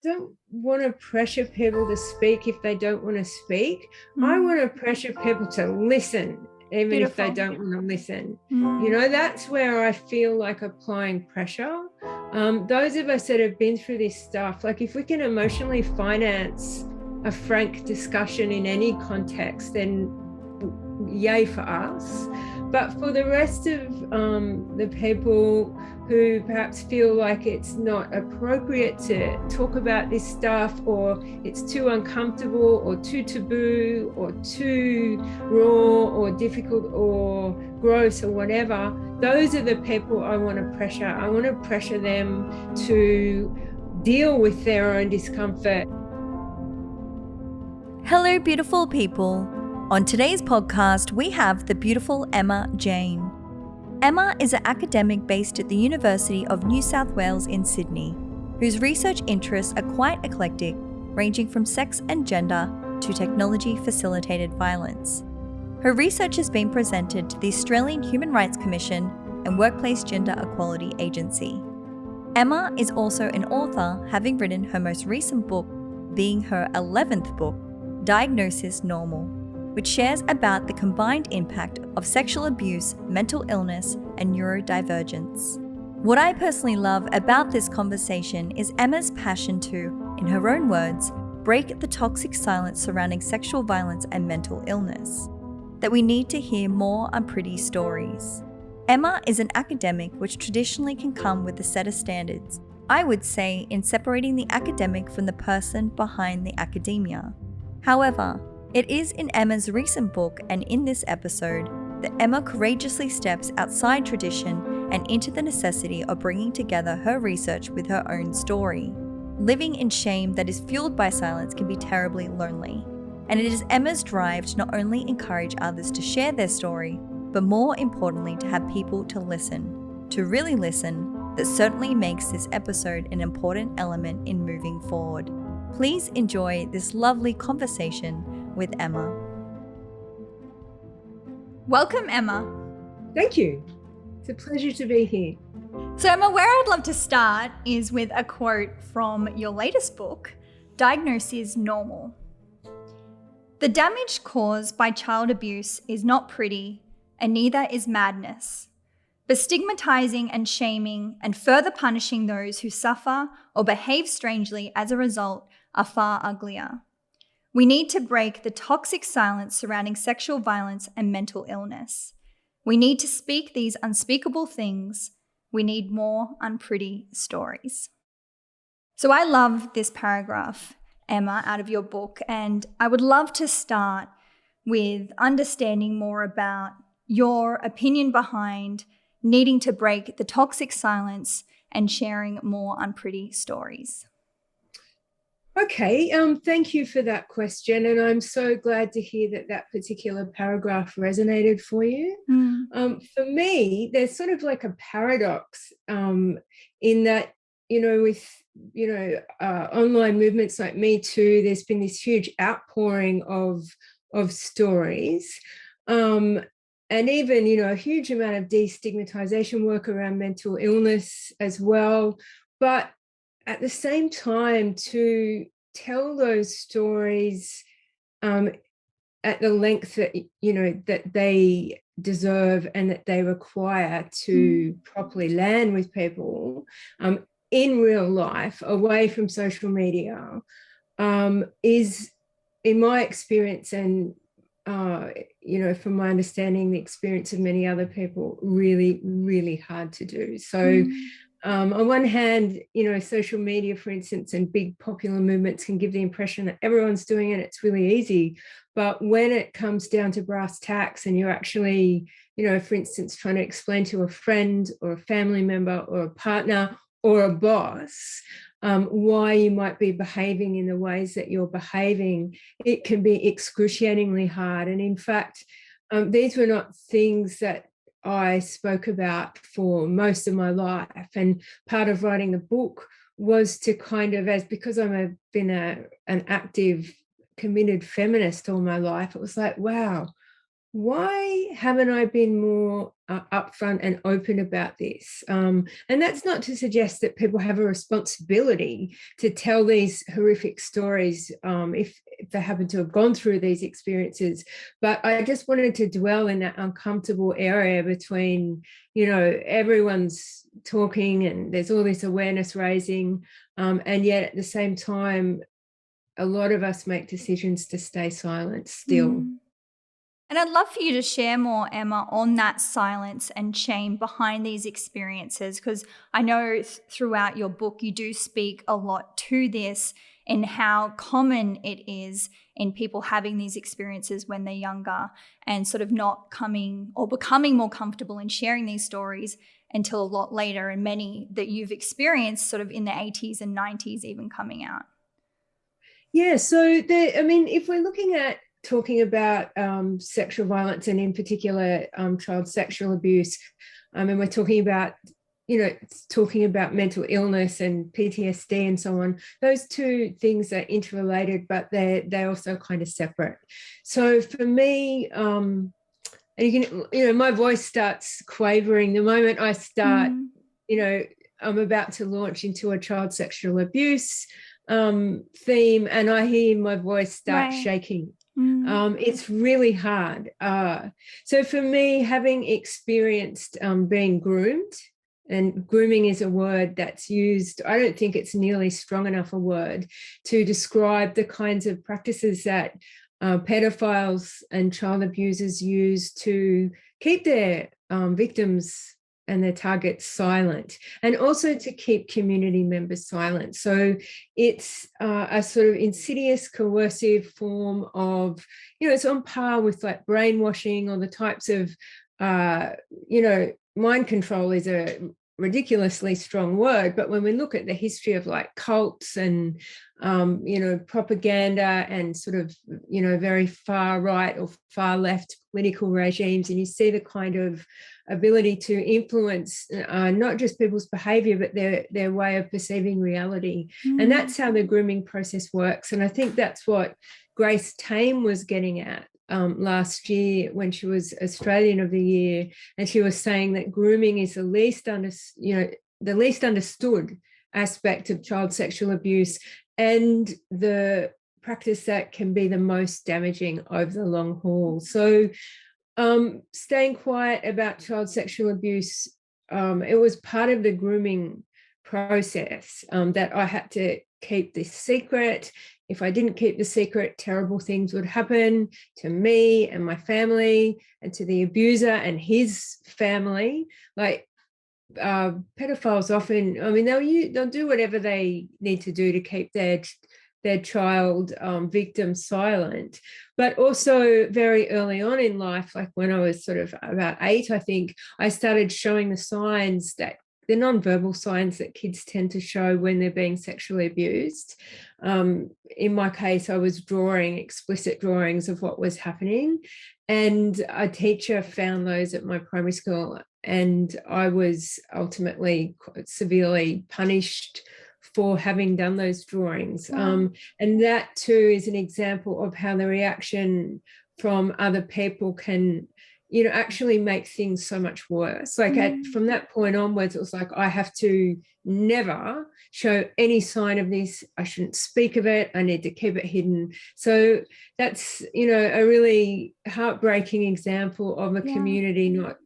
don't want to pressure people to speak if they don't want to speak. I want to pressure people to listen, even if they don't want to listen. That's where I feel like applying pressure. Those of us that have been through this stuff, like if we can emotionally finance a frank discussion in any context, then yay for us. But for the rest of the people who perhaps feel like it's not appropriate to talk about this stuff, or it's too uncomfortable or too taboo or too raw or difficult or gross or whatever, those are the people I want to pressure. I want to pressure them to deal with their own discomfort. Hello, beautiful people. On today's podcast, we have the beautiful Emma Jane. Emma is an academic based at the University of New South Wales in Sydney, whose research interests are quite eclectic, ranging from sex and gender to technology-facilitated violence. Her research has been presented to the Australian Human Rights Commission and Workplace Gender Equality Agency. Emma is also an author, having written her most recent book, being her 11th book, Diagnosis Normal, which shares about the combined impact of sexual abuse, mental illness, and neurodivergence. What I personally love about this conversation is Emma's passion to, in her own words, break the toxic silence surrounding sexual violence and mental illness. That we need to hear more unpretty stories. Emma is an academic, which traditionally can come with a set of standards, I would say, in separating the academic from the person behind the academia. However, it is in Emma's recent book and in this episode that Emma courageously steps outside tradition and into the necessity of bringing together her research with her own story. Living in shame that is fueled by silence can be terribly lonely, and it is Emma's drive to not only encourage others to share their story, but more importantly to have people to listen, to really listen, that certainly makes this episode an important element in moving forward. Please enjoy this lovely conversation with Emma. Welcome, Emma. Thank you. It's a pleasure to be here. So, Emma, where I'd love to start is with a quote from your latest book, Diagnosis Normal. The damage caused by child abuse is not pretty, and neither is madness. But stigmatizing and shaming and further punishing those who suffer or behave strangely as a result are far uglier. We need to break the toxic silence surrounding sexual violence and mental illness. We need to speak these unspeakable things. We need more unpretty stories. So I love this paragraph, Emma, out of your book, and I would love to start with understanding more about your opinion behind needing to break the toxic silence and sharing more unpretty stories. Okay, thank you for that question, and I'm so glad to hear that that particular paragraph resonated for you. For me, there's sort of like a paradox in that, with online movements like Me Too, there's been this huge outpouring of stories, and even a huge amount of destigmatization work around mental illness as well, but at the same time, to tell those stories at the length that that they deserve and that they require to properly land with people in real life, away from social media, is, in my experience and from my understanding, the experience of many other people, really, really hard to do. So. On one hand, social media, for instance, and big popular movements can give the impression that everyone's doing it, it's really easy. But when it comes down to brass tacks and you're actually, for instance, trying to explain to a friend or a family member or a partner or a boss why you might be behaving in the ways that you're behaving, it can be excruciatingly hard. And in fact, these were not things that I spoke about for most of my life, and part of writing the book was to kind of, because I've been an active, committed feminist all my life, it was like, wow, why haven't I been more upfront and open about this. And that's not to suggest that people have a responsibility to tell these horrific stories if they happen to have gone through these experiences. But I just wanted to dwell in that uncomfortable area between, everyone's talking and there's all this awareness raising, and yet at the same time, a lot of us make decisions to stay silent still. And I'd love for you to share more, Emma, on that silence and shame behind these experiences, because I know throughout your book you do speak a lot to this and how common it is in people having these experiences when they're younger and sort of not coming or becoming more comfortable in sharing these stories until a lot later, and many that you've experienced sort of in the 80s and 90s even coming out. Yeah, so if we're looking at talking about sexual violence and in particular child sexual abuse, and we're talking about mental illness and PTSD and so on, those two things are interrelated, but they're also kind of separate. So for me, and you can, my voice starts quavering the moment I start, I'm about to launch into a child sexual abuse theme, and I hear my voice start shaking. It's really hard. So for me, having experienced being groomed, and grooming is a word that's used, I don't think it's nearly strong enough a word to describe the kinds of practices that paedophiles and child abusers use to keep their victims and their targets silent, and also to keep community members silent. So it's a sort of insidious, coercive form of, it's on par with like brainwashing or the types of, mind control is a ridiculously strong word, but when we look at the history of like cults and propaganda and sort of very far right or far left political regimes, and you see the kind of ability to influence not just people's behavior but their way of perceiving reality. And that's how the grooming process works. And I think that's what Grace Tame was getting at last year when she was Australian of the Year, and she was saying that grooming is the least understood aspect of child sexual abuse and the practice that can be the most damaging over the long haul. So staying quiet about child sexual abuse, it was part of the grooming process that I had to keep this secret. If I didn't keep the secret, terrible things would happen to me and my family and to the abuser and his family. Like pedophiles often, they'll do whatever they need to do to keep their child victim silent. But also very early on in life, like when I was sort of about 8, I think, I started showing the signs, that the nonverbal signs that kids tend to show when they're being sexually abused. In my case, I was drawing explicit drawings of what was happening, and a teacher found those at my primary school, and I was ultimately severely punished for having done those drawings. And that too is an example of how the reaction from other people can, actually make things so much worse. Like from that point onwards, it was like, I have to never show any sign of this. I shouldn't speak of it. I need to keep it hidden. So that's, a really heartbreaking example of a community not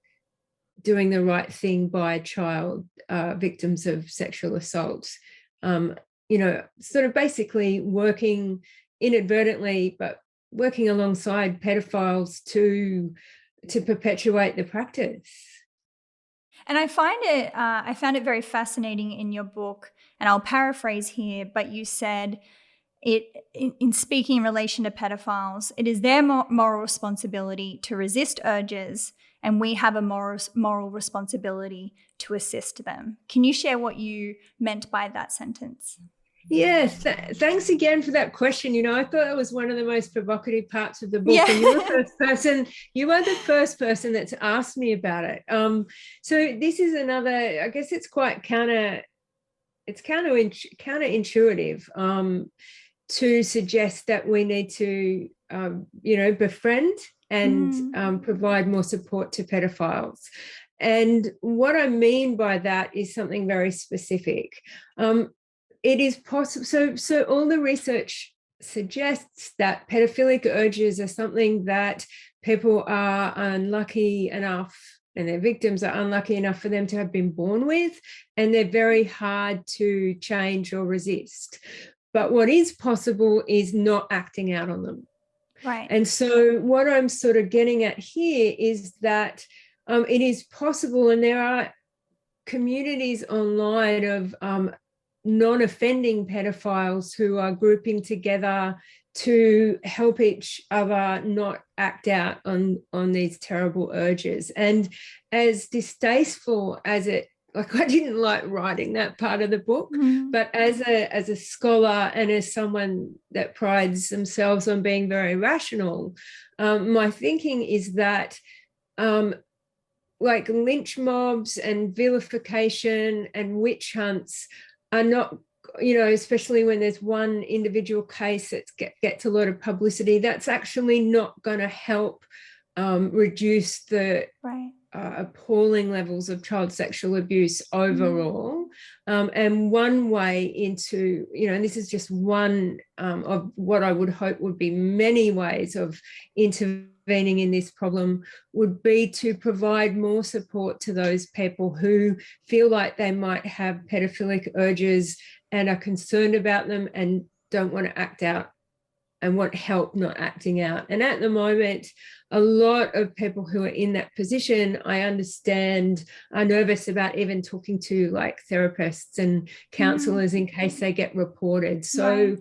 doing the right thing by child victims of sexual assault. Sort of basically working inadvertently, but working alongside pedophiles to perpetuate the practice. And I found it very fascinating in your book, and I'll paraphrase here, but you said in speaking in relation to pedophiles, it is their moral responsibility to resist urges, and we have a moral responsibility to assist them. Can you share what you meant by that sentence? Yes, thanks again for that question. I thought it was one of the most provocative parts of the book. Yeah. And you are the first person that's asked me about it. So this is another, I guess it's quite counterintuitive to suggest that we need to, befriend and provide more support to pedophiles. And what I mean by that is something very specific. It is possible. So all the research suggests that pedophilic urges are something that people are unlucky enough, and their victims are unlucky enough for them to have been born with, and they're very hard to change or resist. But what is possible is not acting out on them. Right. And so what I'm sort of getting at here is that it is possible, and there are communities online of non-offending pedophiles who are grouping together to help each other not act out on these terrible urges. And as distasteful as it, like, I didn't like writing that part of the book, but as a scholar and as someone that prides themselves on being very rational, my thinking is that like lynch mobs and vilification and witch hunts are not, especially when there's one individual case that gets a lot of publicity, that's actually not going to help reduce the appalling levels of child sexual abuse overall. And one way into, and this is just one of what I would hope would be many ways of intervening in this problem, would be to provide more support to those people who feel like they might have pedophilic urges and are concerned about them and don't want to act out and want help not acting out. And at the moment, a lot of people who are in that position, I understand, are nervous about even talking to like therapists and counselors in case they get reported. So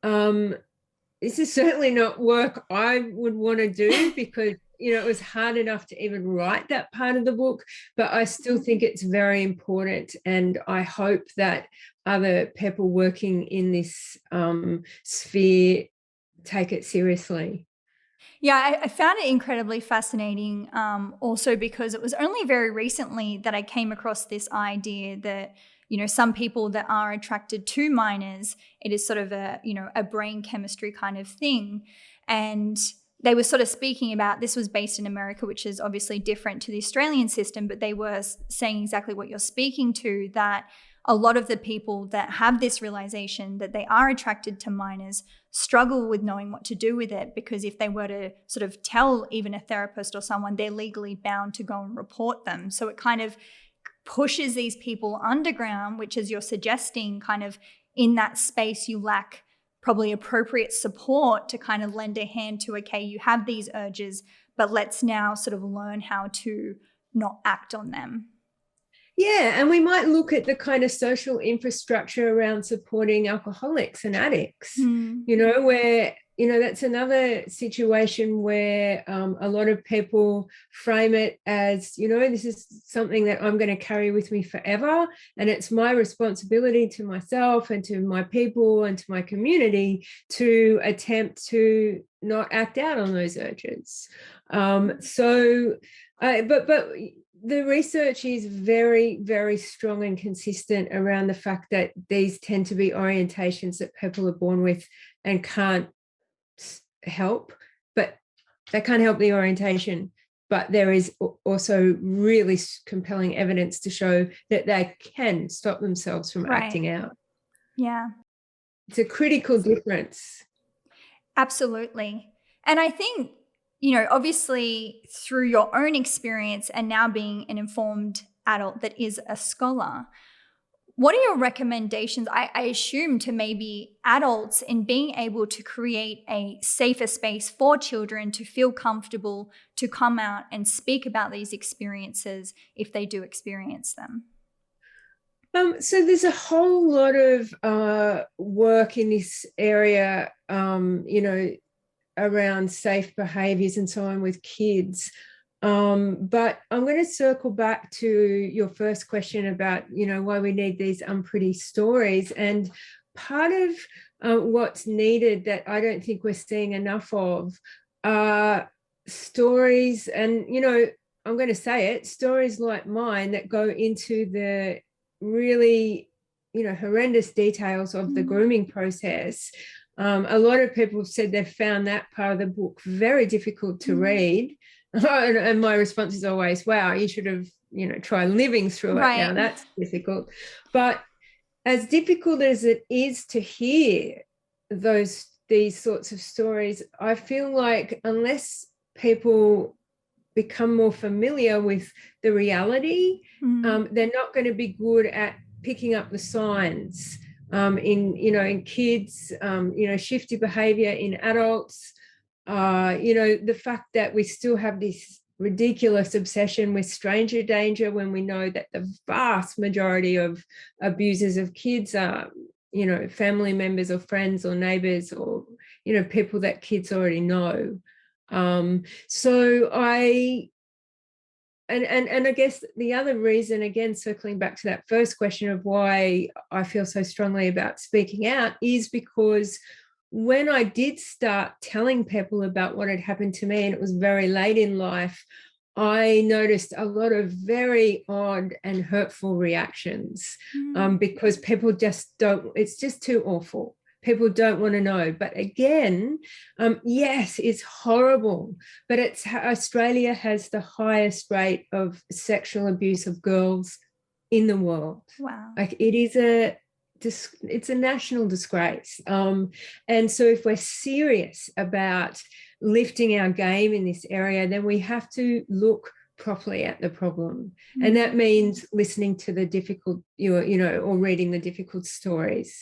this is certainly not work I would want to do, because it was hard enough to even write that part of the book, but I still think it's very important, and I hope that other people working in this sphere take it seriously. Yeah, I found it incredibly fascinating, also because it was only very recently that I came across this idea that, some people that are attracted to minors, it is sort of a brain chemistry kind of thing. And they were sort of speaking about, this was based in America, which is obviously different to the Australian system, but they were saying exactly what you're speaking to, that a lot of the people that have this realization that they are attracted to minors struggle with knowing what to do with it, because if they were to sort of tell even a therapist or someone, they're legally bound to go and report them. So it kind of pushes these people underground, which, as you're suggesting, kind of in that space you lack probably appropriate support to kind of lend a hand to, okay, you have these urges, but let's now sort of learn how to not act on them. Yeah, and we might look at the kind of social infrastructure around supporting alcoholics and addicts, where, that's another situation where a lot of people frame it as, this is something that I'm going to carry with me forever, and it's my responsibility to myself and to my people and to my community to attempt to not act out on those urges. But the research is very, very strong and consistent around the fact that these tend to be orientations that people are born with and can't help, but they can't help the orientation. But there is also really compelling evidence to show that they can stop themselves from acting out. Yeah. It's a critical difference. Absolutely. And I think, obviously through your own experience and now being an informed adult that is a scholar, what are your recommendations, I assume, to maybe adults in being able to create a safer space for children to feel comfortable to come out and speak about these experiences if they do experience them? So there's a whole lot of work in this area, around safe behaviours and so on with kids. But I'm going to circle back to your first question about, why we need these unpretty stories. And part of what's needed that I don't think we're seeing enough of are stories, and, I'm going to say it, stories like mine that go into the really, horrendous details of the grooming process, A lot of people have said they've found that part of the book very difficult to read. And my response is always, wow, you should have, tried living through it. Now that's difficult. But as difficult as it is to hear these sorts of stories, I feel like unless people become more familiar with the reality, they're not going to be good at picking up the signs in kids, shifty behavior in adults, the fact that we still have this ridiculous obsession with stranger danger when we know that the vast majority of abusers of kids are, family members or friends or neighbors or, people that kids already know. So I guess the other reason, again, circling back to that first question of why I feel so strongly about speaking out, is because when I did start telling people about what had happened to me, and it was very late in life, I noticed a lot of very odd and hurtful reactions because people just don't, it's just too awful. People don't want to know. But again, yes, it's horrible, but Australia has the highest rate of sexual abuse of girls in the world. Wow. Like it's a national disgrace. And so if we're serious about lifting our game in this area, then we have to look properly at the problem. And that means listening to the difficult, or reading the difficult stories.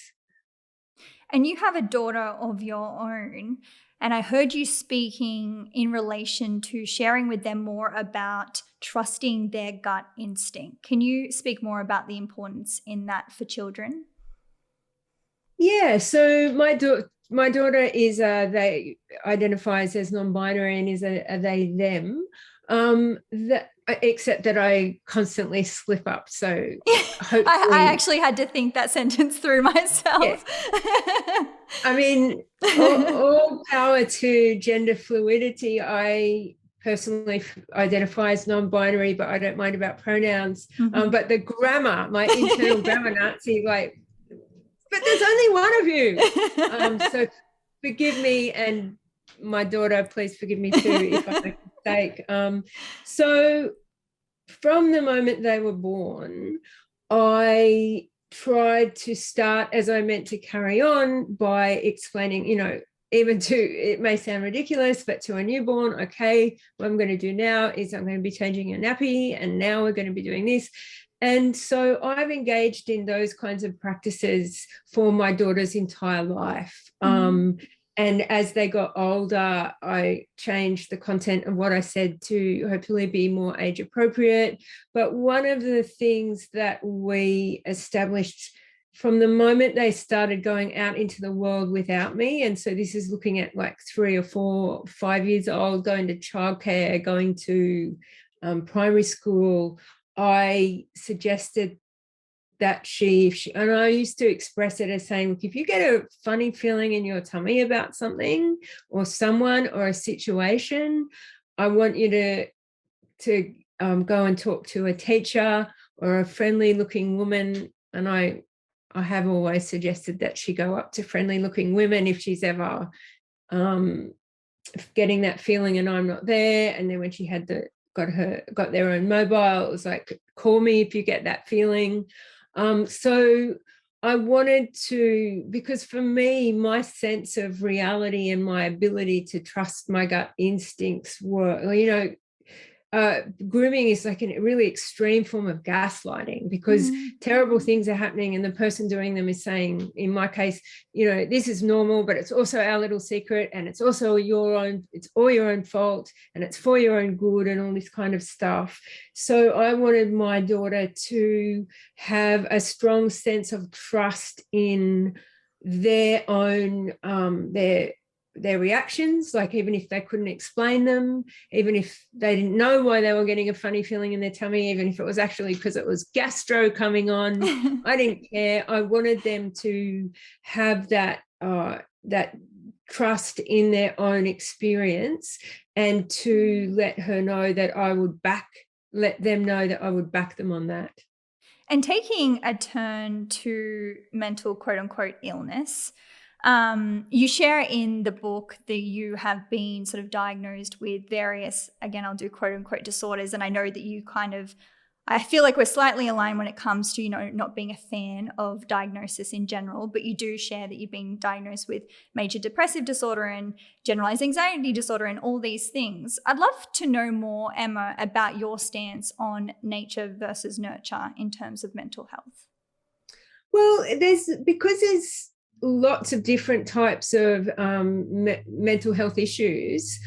And you have a daughter of your own, and I heard you speaking in relation to sharing with them more about trusting their gut instinct. Can you speak more about the importance in that for children? Yeah, so my daughter is they identifies as non-binary and is a they them. Except that I constantly slip up. So I actually had to think that sentence through myself. Yeah. I mean, all power to gender fluidity. I personally identify as non-binary, but I don't mind about pronouns. But the grammar, my internal grammar Nazi, but there's only one of you. So forgive me, and my daughter, please forgive me too if I make a mistake. So from the moment they were born, I tried to start, as I meant to carry on, by explaining, even to, it may sound ridiculous, but to a newborn, okay, what I'm going to do now is I'm going to be changing your nappy, and now we're going to be doing this. And so I've engaged in those kinds of practices for my daughter's entire life. And as they got older, I changed the content of what I said to hopefully be more age appropriate. But one of the things that we established from the moment they started going out into the world without me, and so this is looking at like 3 or 4, 5 years old, going to childcare, going to primary school, I suggested that and I used to express it as saying, look, if you get a funny feeling in your tummy about something or someone or a situation, I want you to go and talk to a teacher or a friendly looking woman. And I have always suggested that she go up to friendly looking women if she's ever getting that feeling and I'm not there. And then when she had got their own mobile, it was like, call me if you get that feeling. So I wanted to, because for me, my sense of reality and my ability to trust my gut instincts were, grooming is like a really extreme form of gaslighting, because terrible things are happening and the person doing them is saying, in my case, this is normal, but it's also our little secret, and it's also it's all your own fault, and it's for your own good, and all this kind of stuff. So I wanted my daughter to have a strong sense of trust in their own their reactions, like even if they couldn't explain them, even if they didn't know why they were getting a funny feeling in their tummy, even if it was actually because it was gastro coming on, I didn't care. I wanted them to have that trust in their own experience, and to let them know that I would back them on that. And taking a turn to mental quote unquote illness, You share in the book that you have been sort of diagnosed with various, again, I'll do quote unquote disorders. And I know that you I feel like we're slightly aligned when it comes to, not being a fan of diagnosis in general, but you do share that you've been diagnosed with major depressive disorder and generalized anxiety disorder and all these things. I'd love to know more, Emma, about your stance on nature versus nurture in terms of mental health. Well, there's lots of different types of mental health issues.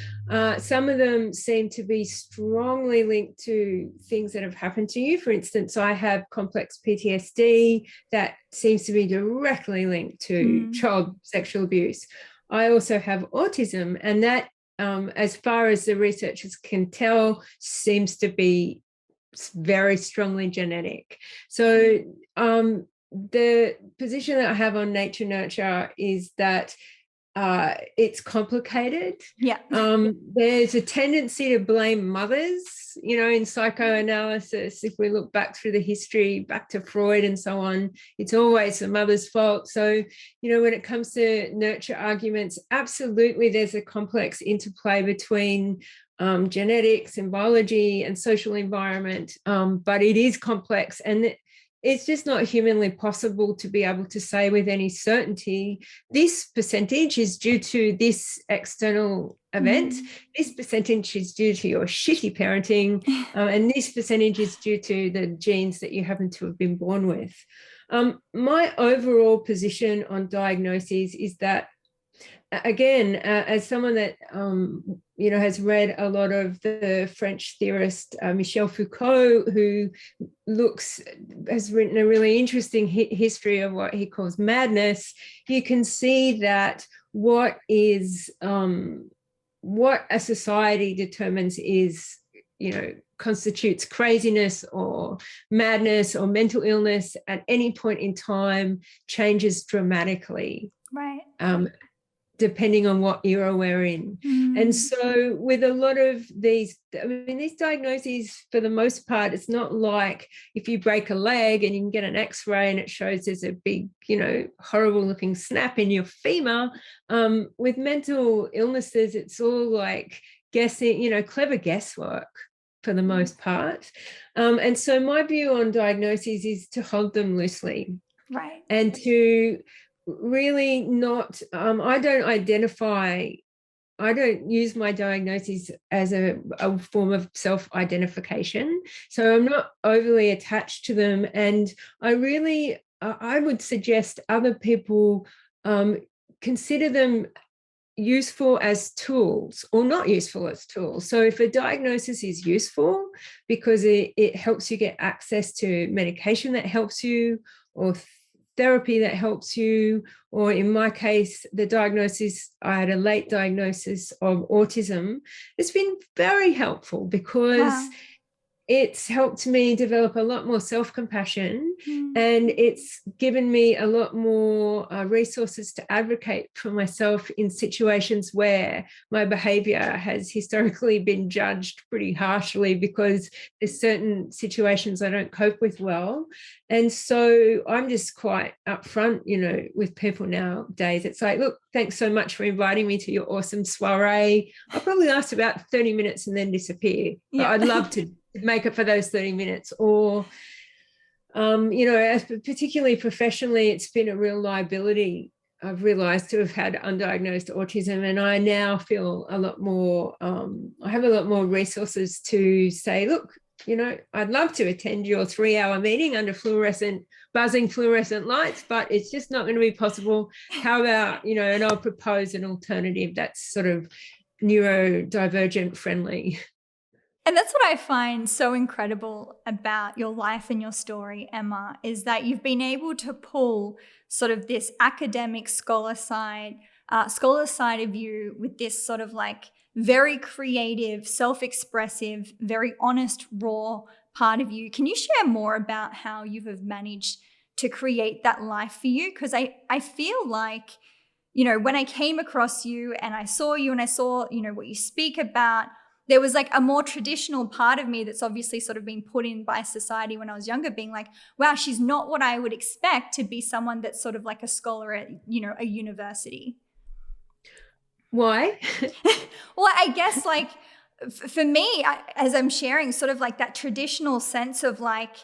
Some of them seem to be strongly linked to things that have happened to you. For instance, I have complex PTSD that seems to be directly linked to child sexual abuse. I also have autism, and that, as far as the researchers can tell, seems to be very strongly genetic. So the position that I have on nature nurture is that it's complicated. Yeah. There's a tendency to blame mothers, in psychoanalysis. If we look back through the history, back to Freud and so on, it's always the mother's fault. So, when it comes to nurture arguments, absolutely there's a complex interplay between genetics and biology and social environment, but it is complex, and it's just not humanly possible to be able to say with any certainty, this percentage is due to this external event, this percentage is due to your shitty parenting, and this percentage is due to the genes that you happen to have been born with. My overall position on diagnoses is that, again, as someone that has read a lot of the French theorist Michel Foucault, who has written a really interesting history of what he calls madness, you can see that what a society determines is, constitutes craziness or madness or mental illness at any point in time changes dramatically. Right. Depending on what era we're in. And so with a lot of these diagnoses, for the most part, it's not like if you break a leg and you can get an x-ray and it shows there's a big, horrible looking snap in your femur. With mental illnesses, it's all like guessing, clever guesswork for the most part. And so my view on diagnoses is to hold them loosely. Right. And to really not, I don't use my diagnosis as a form of self-identification. So I'm not overly attached to them. And I would suggest other people consider them useful as tools or not useful as tools. So if a diagnosis is useful because it helps you get access to medication that helps you, or therapy that helps you, or in my case, the diagnosis, I had a late diagnosis of autism. It's been very helpful because it's helped me develop a lot more self-compassion, and it's given me a lot more resources to advocate for myself in situations where my behavior has historically been judged pretty harshly because there's certain situations I don't cope with well. And so I'm just quite upfront, with people nowadays. It's like, look, thanks so much for inviting me to your awesome soiree. I'll probably last about 30 minutes and then disappear. But I'd love to make it for those 30 minutes. Or, particularly professionally, it's been a real liability, I've realized, to have had undiagnosed autism. And I now feel a lot more, I have a lot more resources to say, look, I'd love to attend your 3-hour meeting under buzzing fluorescent lights, but it's just not going to be possible. How about, and I'll propose an alternative that's sort of neurodivergent friendly. And that's what I find so incredible about your life and your story, Emma, is that you've been able to pull sort of this academic scholar side of you with this sort of like very creative, self-expressive, very honest, raw part of you. Can you share more about how you have managed to create that life for you? Because I feel like, when I came across you and I saw you and I saw, what you speak about, there was like a more traditional part of me that's obviously sort of been put in by society when I was younger, being like, wow, she's not what I would expect to be someone that's sort of like a scholar at, you know, a university. Why? Well, I guess like for me, as I'm sharing sort of like that traditional sense of like,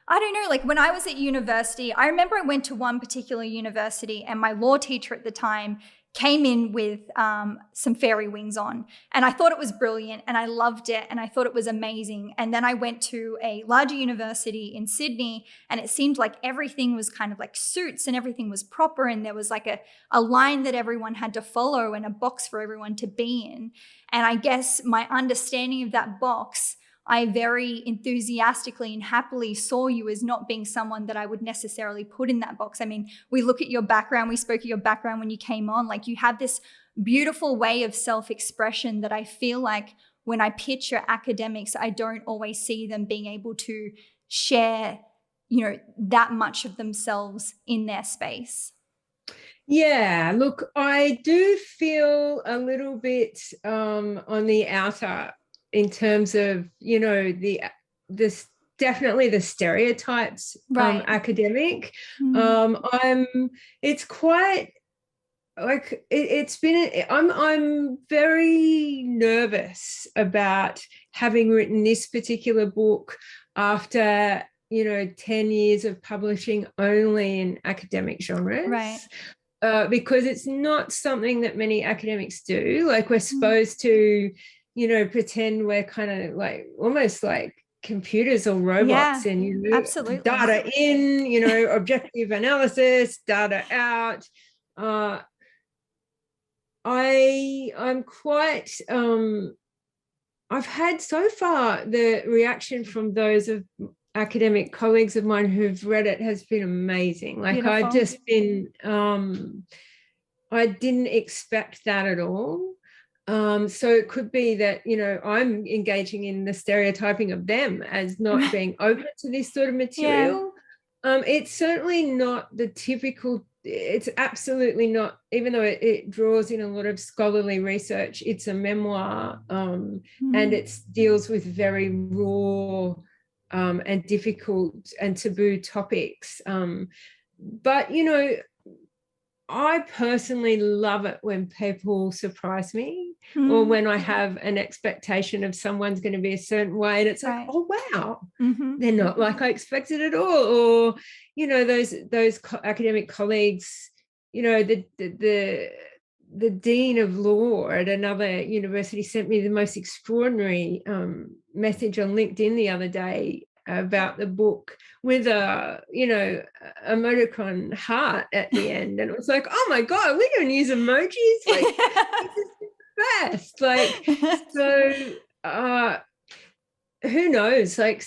I don't know, like when I was at university, I remember I went to one particular university and my law teacher at the time came in with some fairy wings on. And I thought it was brilliant and I loved it and I thought it was amazing. And then I went to a larger university in Sydney and it seemed like everything was kind of like suits and everything was proper. And there was like a line that everyone had to follow and a box for everyone to be in. And I guess my understanding of that box, I very enthusiastically and happily saw you as not being someone that I would necessarily put in that box. I mean, we look at your background, we spoke of your background when you came on, like you have this beautiful way of self-expression that I feel like when I picture academics, I don't always see them being able to share, you know, that much of themselves in their space. Yeah, look, I do feel a little bit on the outer in terms of, you know, this definitely the stereotypes, right. academic. Mm. It's quite like I'm very nervous about having written this particular book after, you know, 10 years of publishing only in academic genres. Right. Because it's not something that many academics do. Like we're supposed to, you know, pretend we're kind of like almost like computers or robots, and, you know, absolutely. Data in, you know, objective analysis, data out. I'm quite I've had so far the reaction from those of academic colleagues of mine who've read it has been amazing. Like Beautiful. I've just been I didn't expect that at all. So it could be that, you know, I'm engaging in the stereotyping of them as not being open to this sort of material. Yeah. It's certainly not the typical, it's absolutely not, even though it draws in a lot of scholarly research, it's a memoir, and it deals with very raw and difficult and taboo topics. But, you know, I personally love it when people surprise me, or when I have an expectation of someone's going to be a certain way and it's like, oh, wow, they're not like I expected at all. Or, you know, those academic colleagues, you know, the dean of law at another university sent me the most extraordinary message on LinkedIn the other day about the book with a, you know, emoticon heart at the end, and it was like, oh my god, we don't use emojis, like this is the best. Like, so who knows, like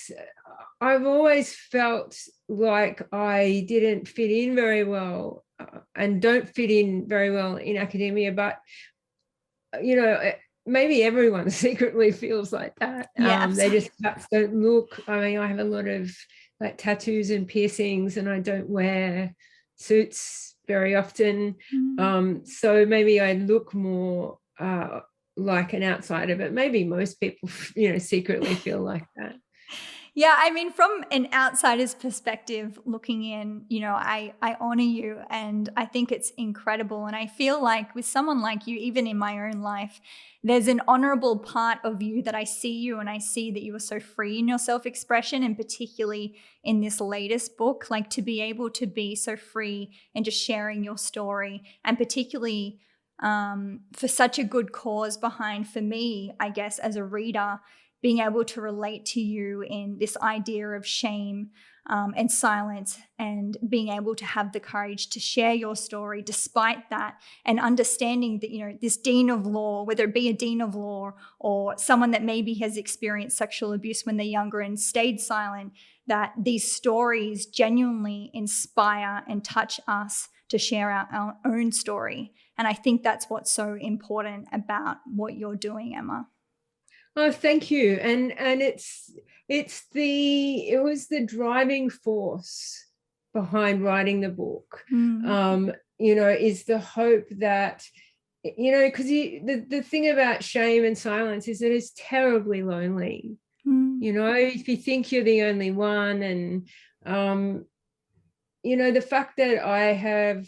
I've always felt like I didn't fit in very well and don't fit in very well in academia, but, you know, maybe everyone secretly feels like that. They just perhaps don't look. I mean, I have a lot of like tattoos and piercings, and I don't wear suits very often. So maybe I look more like an outsider, but maybe most people, you know, secretly feel like that. Yeah, I mean, from an outsider's perspective looking in, you know, I honor you and I think it's incredible. And I feel like with someone like you, even in my own life, there's an honorable part of you that I see you and I see that you are so free in your self-expression, and particularly in this latest book, like to be able to be so free and just sharing your story, and particularly for such a good cause behind, for me, I guess, as a reader, being able to relate to you in this idea of shame and silence, and being able to have the courage to share your story despite that, and understanding that, you know, this dean of law, whether it be a dean of law or someone that maybe has experienced sexual abuse when they're younger and stayed silent, that these stories genuinely inspire and touch us to share our own story. And I think that's what's so important about what you're doing, Emma. Oh, thank you. And it was the driving force behind writing the book. You know, is the hope that because the thing about shame and silence is that it's terribly lonely. If you think you're the only one, and the fact that I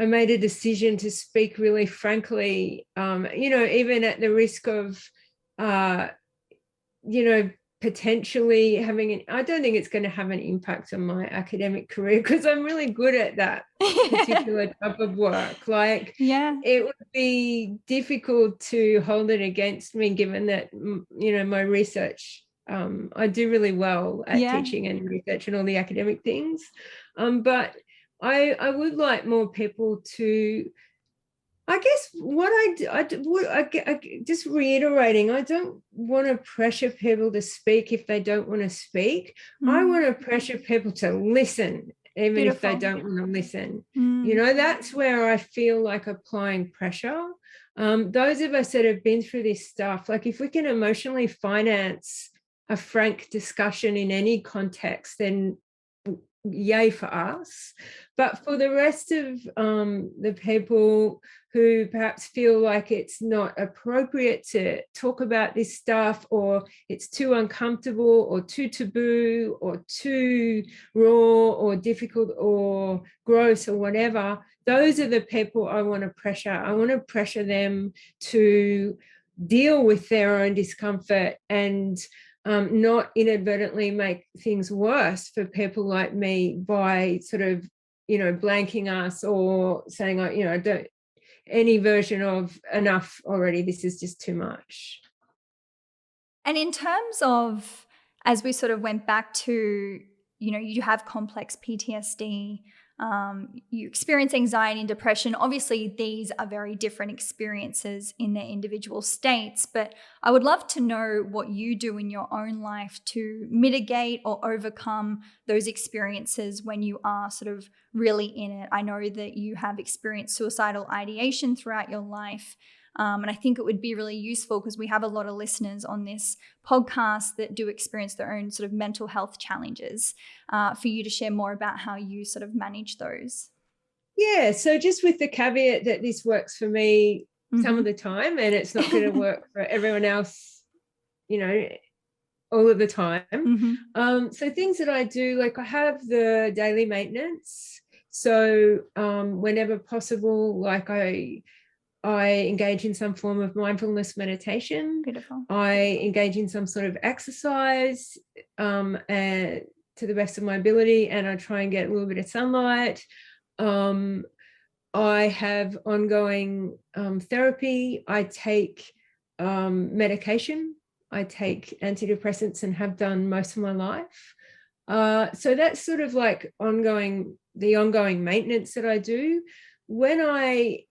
made a decision to speak really frankly, even at the risk of potentially I don't think it's going to have an impact on my academic career, because I'm really good at that particular type of work. Like, it would be difficult to hold it against me, given that, my research, I do really well at teaching and research and all the academic things. But I would like more people to, I guess, just reiterating, I don't want to pressure people to speak if they don't want to speak. I want to pressure people to listen, even if they don't want to listen. That's where I feel like applying pressure. Those of us that have been through this stuff, like, if we can emotionally finance a frank discussion in any context, then yay for us. But for the rest of the people who perhaps feel like it's not appropriate to talk about this stuff, or it's too uncomfortable or too taboo or too raw or difficult or gross or whatever, those are the people I want to pressure. I want to pressure them to deal with their own discomfort and not inadvertently make things worse for people like me by sort of, blanking us or saying, don't, any version of enough already, this is just too much. And in terms of, as we sort of went back to, you have complex PTSD, you experience anxiety and depression. Obviously, these are very different experiences in their individual states, but I would love to know what you do in your own life to mitigate or overcome those experiences when you are sort of really in it. I know that you have experienced suicidal ideation throughout your life. And I think it would be really useful, because we have a lot of listeners on this podcast that do experience their own sort of mental health challenges, for you to share more about how you sort of manage those. Yeah, so just with the caveat that this works for me some of the time, and it's not going to work for everyone else, all of the time. So things that I do, like, I have the daily maintenance. So whenever possible, like, I engage in some form of mindfulness meditation. Beautiful. I engage in some sort of exercise to the best of my ability, and I try and get a little bit of sunlight. I have ongoing therapy. I take medication. I take antidepressants and have done most of my life. So that's sort of like the ongoing maintenance that I do. When I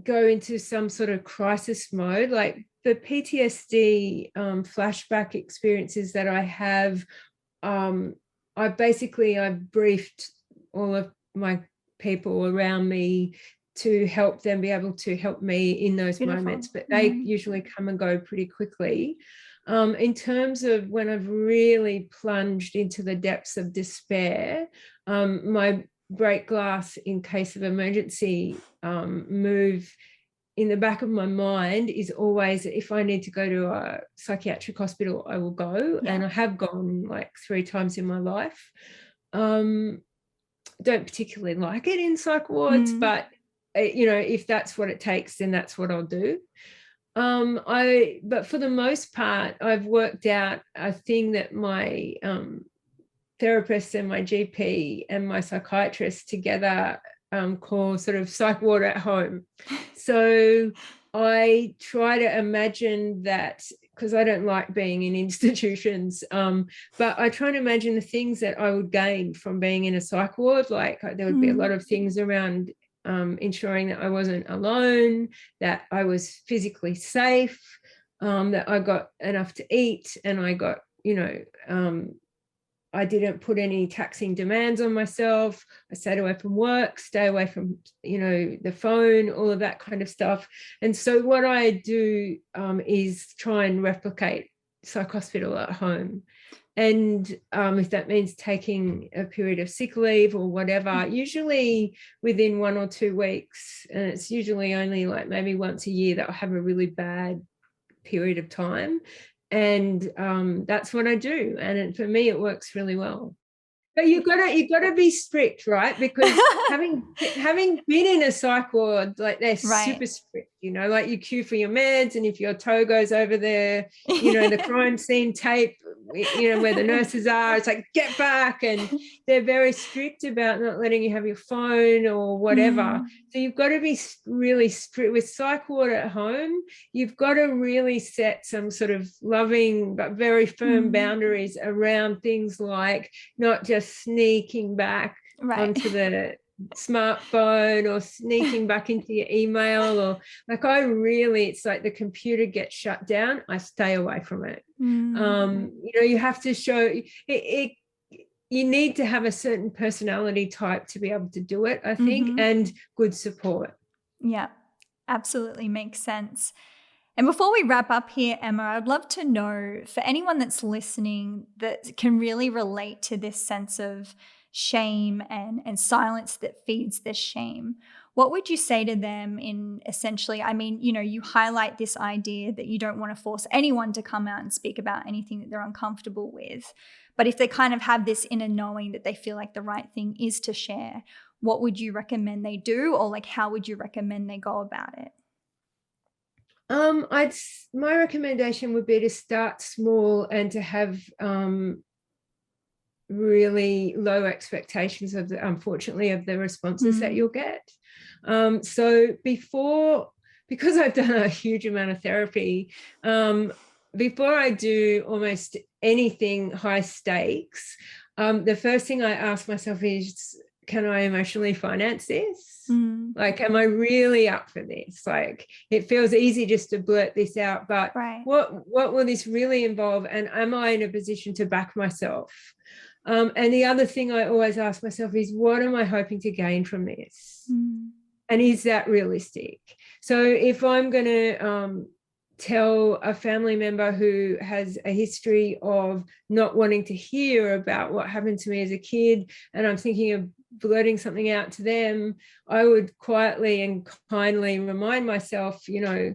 go into some sort of crisis mode, like the PTSD flashback experiences that I have, I've briefed all of my people around me to help them be able to help me in those moments, but they usually come and go pretty quickly. In terms of when I've really plunged into the depths of despair, my break glass in case of emergency move in the back of my mind is always, if I need to go to a psychiatric hospital, I will go. And I have gone like 3 times in my life. Don't particularly like it in psych wards, but if that's what it takes, then that's what I'll do. But for the most part, I've worked out a thing that my therapist and my GP and my psychiatrist together call sort of psych ward at home. So I try to imagine that, because I don't like being in institutions, but I try to imagine the things that I would gain from being in a psych ward. Like, there would be a lot of things around ensuring that I wasn't alone, that I was physically safe, that I got enough to eat, and I got, I didn't put any taxing demands on myself. I stayed away from work, stay away from, the phone, all of that kind of stuff. And so what I do is try and replicate psych hospital at home. And if that means taking a period of sick leave or whatever, usually within 1 or 2 weeks, and it's usually only like maybe once a year that I'll have a really bad period of time. And that's what I do. And for me, it works really well. But you've got to be strict, right? Because having been in a psych ward, like they're super strict, you know, like you queue for your meds, and if your toe goes over there, you know, the crime scene tape, you know, where the nurses are, it's like, get back. And they're very strict about not letting you have your phone or whatever. So you've got to be really strict. With psych ward at home, you've got to really set some sort of loving but very firm boundaries around things like not just sneaking back onto the smartphone or sneaking back into your email, or like it's like the computer gets shut down, I stay away from it. You know, you have to show it. You need to have a certain personality type to be able to do it, I think, and good support. Yeah, absolutely makes sense. And before we wrap up here, Emma, I'd love to know, for anyone that's listening that can really relate to this sense of shame and silence that feeds this shame, what would you say to them in essentially, I mean, you know, you highlight this idea that you don't want to force anyone to come out and speak about anything that they're uncomfortable with. But if they kind of have this inner knowing that they feel like the right thing is to share, what would you recommend they do, or like how would you recommend they go about it? My recommendation would be to start small and to have really low expectations of the responses that you'll get. So because I've done a huge amount of therapy, before I do almost anything high stakes, the first thing I ask myself is, can I emotionally finance this? Like, am I really up for this? Like, it feels easy just to blurt this out, but what will this really involve? And am I in a position to back myself? And the other thing I always ask myself is, what am I hoping to gain from this? And is that realistic? So if I'm going to tell a family member who has a history of not wanting to hear about what happened to me as a kid, and I'm thinking of blurting something out to them, I would quietly and kindly remind myself, you know,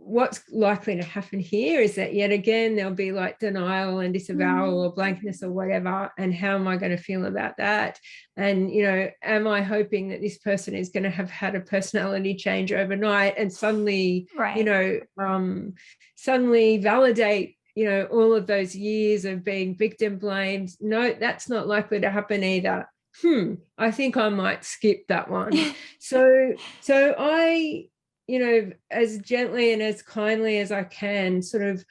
what's likely to happen here is that yet again there'll be like denial and disavowal or blankness or whatever, and how am I going to feel about that? And, you know, am I hoping that this person is going to have had a personality change overnight and suddenly you know, suddenly validate, you know, all of those years of being victim blamed? No, that's not likely to happen either. I think I might skip that one. So I, you know, as gently and as kindly as I can, sort of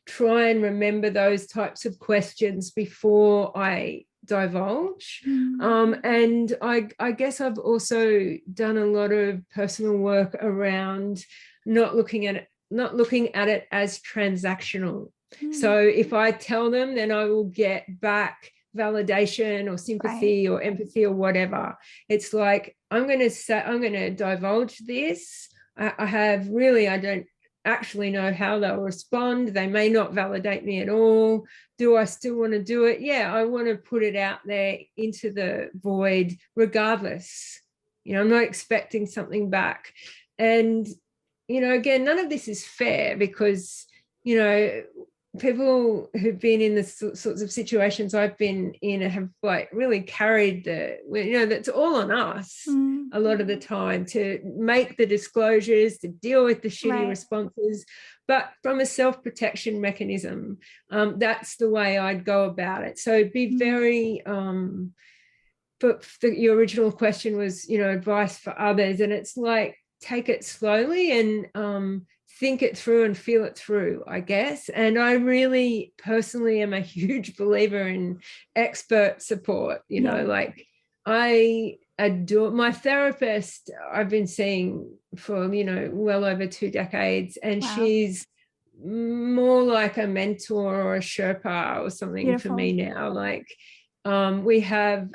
try and remember those types of questions before I divulge. And I guess I've also done a lot of personal work around not looking at it as transactional. So if I tell them, then I will get back validation or sympathy or empathy or whatever. It's like, I'm going to divulge this. I don't actually know how they'll respond. They may not validate me at all. Do I still want to do it? Yeah, I want to put it out there into the void regardless. You know, I'm not expecting something back. And, you know, again, none of this is fair because, you know, people who've been in the sorts of situations I've been in have like really carried that's all on us a lot of the time to make the disclosures, to deal with the shitty responses. But from a self-protection mechanism, that's the way I'd go about it. So be very, but your original question was, you know, advice for others. And it's like, take it slowly and think it through and feel it through, I guess. And I really personally am a huge believer in expert support. You know, like I adore my therapist. I've been seeing for, you know, well over 2 decades, and she's more like a mentor or a Sherpa or something for me now. Like we have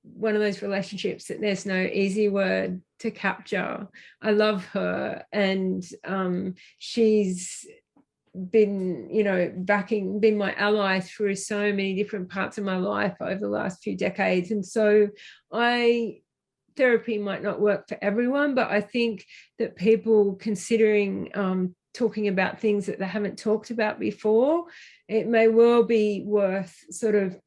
one of those relationships that there's no easy word to capture. I love her, and she's been, been my ally through so many different parts of my life over the last few decades. And so therapy might not work for everyone, but I think that people considering talking about things that they haven't talked about before, it may well be worth sort of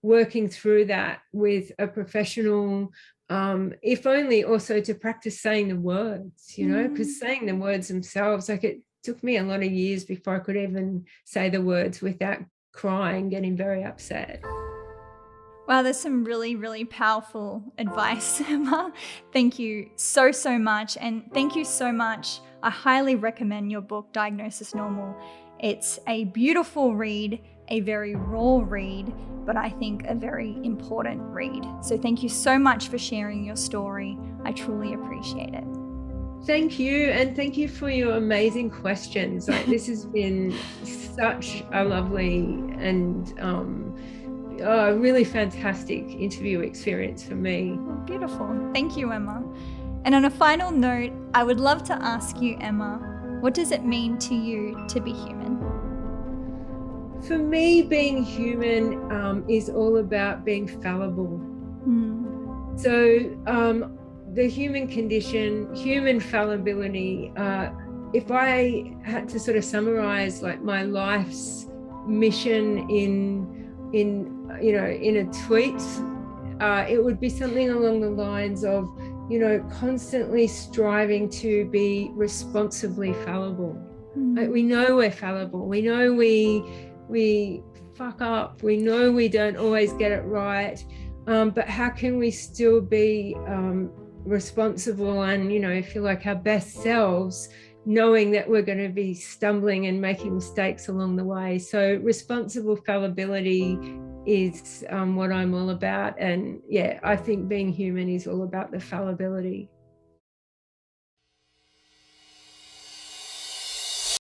working through that with a professional, if only also to practice saying the words, because saying the words themselves, like it took me a lot of years before I could even say the words without crying, getting very upset. Wow, there's some really, really powerful advice, Emma. Thank you so, so much. And thank you so much. I highly recommend your book, Diagnosis Normal. It's a beautiful read, a very raw read, but I think a very important read. So thank you so much for sharing your story. I truly appreciate it. Thank you. And thank you for your amazing questions. Like, this has been such a lovely and really fantastic interview experience for me. Well, beautiful. Thank you, Emma. And on a final note, I would love to ask you, Emma, what does it mean to you to be human? For me, being human is all about being fallible. So the human condition, human fallibility, if I had to sort of summarize like my life's mission in a tweet, it would be something along the lines of, constantly striving to be responsibly fallible. Like, we know we're fallible. We know we fuck up. We know we don't always get it right. But how can we still be responsible and, feel like our best selves, knowing that we're going to be stumbling and making mistakes along the way? So responsible fallibility is what I'm all about. And yeah, I think being human is all about the fallibility.